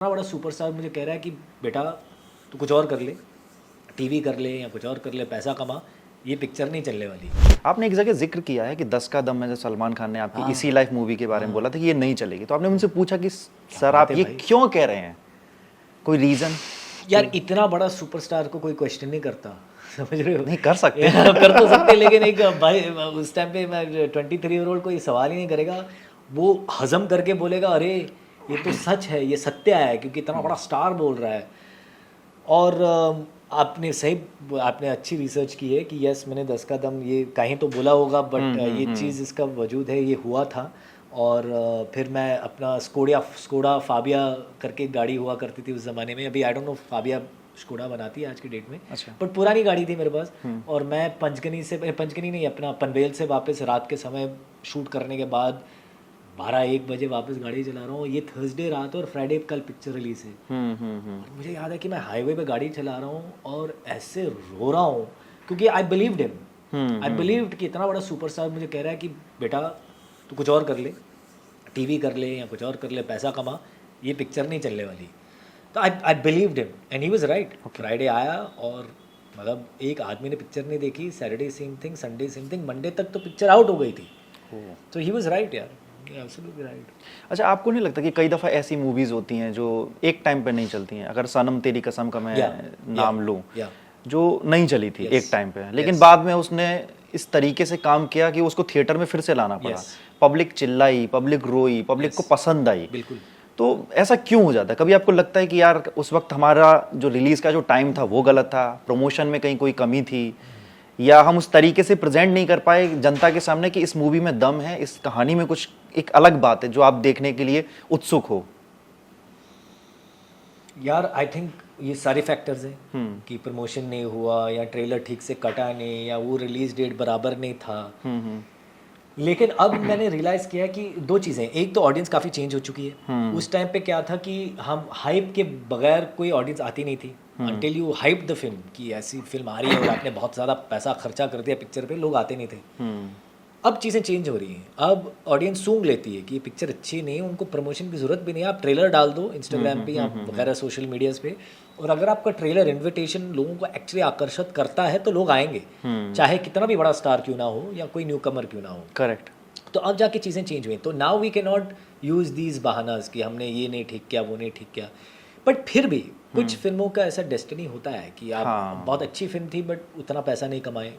इतना बड़ा सुपरस्टार मुझे कह रहा है कि बेटा तू कुछ और कर ले, टीवी कर ले या कुछ और कर ले, पैसा कमा, ये पिक्चर नहीं चलने वाली। आपने एक जगह जिक्र किया है कि 10 का दम में जो सलमान खान ने आपकी हाँ। इसी लाइफ मूवी के बारे में बोला था कि ये नहीं चलेगी, तो आपने मुझसे पूछा कि सर बात आप है ये भाई। क्यों कह रहे हैं, कोई रीजन? यार इतना बड़ा सुपरस्टार को कोई क्वेश्चन नहीं करता, समझ रहे हो? नहीं कर सकते। कर तो सकते लेकिन एक भाई उस टाइम पे मैं 23 ईयर ओल्ड कोई सवाल ही नहीं करेगा, वो हजम करके बोलेगा अरे ये तो सच है, ये सत्य है, क्योंकि इतना बड़ा स्टार बोल रहा है। और आपने अच्छी रिसर्च की है कि यस मैंने 10 का दम ये कहीं तो बोला होगा, बट ये चीज़ इसका वजूद है, ये हुआ था। और फिर मैं अपना स्कोडा फाबिया करके गाड़ी हुआ करती थी उस ज़माने में, अभी I don't know Fabia Skoda बनाती है आज की डेट में, अच्छा। बट पुरानी गाड़ी थी मेरे पास। और मैं पंचगनी नहीं, अपना पनवेल से वापस रात के समय शूट करने के बाद 12-1 बजे वापस गाड़ी चला रहा हूँ। ये थर्सडे रात और फ्राइडे कल पिक्चर रिलीज है। और मुझे याद है कि मैं हाईवे पे गाड़ी चला रहा हूँ और ऐसे रो रहा हूँ, क्योंकि आई बिलीव्ड हिम। आई बिलीव्ड कि इतना बड़ा सुपरस्टार मुझे कह रहा है कि बेटा तू कुछ और कर ले, टीवी कर ले या कुछ और कर ले, पैसा कमा, ये पिक्चर नहीं चलने वाली। तो आई believed him and he was right. Friday आया और मतलब एक आदमी ने पिक्चर नहीं देखी, Saturday same thing, Sunday same thing, Monday तक तो पिक्चर आउट हो गई थी। तो ही वाज राइट यार, एब्सोल्युटली राइट। अच्छा, आपको नहीं लगता कि कई दफ़ा ऐसी मूवीज़ होती हैं जो एक टाइम पे नहीं चलती हैं? अगर सनम तेरी कसम का मैं नाम लूँ, जो नहीं चली थी एक टाइम पे, लेकिन बाद में उसने इस तरीके से काम किया कि उसको थिएटर में फिर से लाना पड़ा। पब्लिक चिल्लाई, पब्लिक रोई, पब्लिक को पसंद आई। बिल्कुल। तो ऐसा क्यों हो जाता है? कभी आपको लगता है कि यार उस वक्त हमारा जो रिलीज़ का जो टाइम था वो गलत था, प्रमोशन में कहीं कोई कमी थी, या हम उस तरीके से प्रेजेंट नहीं कर पाए जनता के सामने कि इस मूवी में दम है, इस कहानी में कुछ एक अलग बात है जो आप देखने के लिए उत्सुक हो? यार आई थिंक ये सारे फैक्टर्स हैं कि प्रमोशन नहीं हुआ, या ट्रेलर ठीक से कटा नहीं, या वो रिलीज डेट बराबर नहीं था। लेकिन अब मैंने रियलाइज़ किया कि दो चीज़ें, एक तो ऑडियंस काफ़ी चेंज हो चुकी है। उस टाइम पे क्या था कि हम हाइप के बगैर कोई ऑडियंस आती नहीं थी, until you hype the film कि ऐसी फिल्म आ रही है और आपने बहुत ज़्यादा पैसा खर्चा कर दिया पिक्चर पे, लोग आते नहीं थे। अब चीज़ें चेंज हो रही हैं, अब ऑडियंस सूंघ लेती है कि ये पिक्चर अच्छी नहीं है, उनको प्रमोशन की ज़रूरत भी नहीं है, आप ट्रेलर डाल दो इंस्टाग्राम पे या वगैरह सोशल मीडियाज़ पे, और अगर आपका ट्रेलर इन्विटेशन लोगों को एक्चुअली आकर्षित करता है तो लोग आएंगे, चाहे कितना भी बड़ा स्टार क्यों ना हो या कोई न्यू कमर क्यों ना हो। करेक्ट। तो अब जाके चीज़ें चेंज हुई। तो now we can not use these बहानास कि हमने ये नहीं ठीक किया, वो नहीं ठीक किया। बट फिर भी कुछ फिल्मों का ऐसा डेस्टिनी होता है कि आप बहुत अच्छी फिल्म थी बट उतना पैसा नहीं कमाए,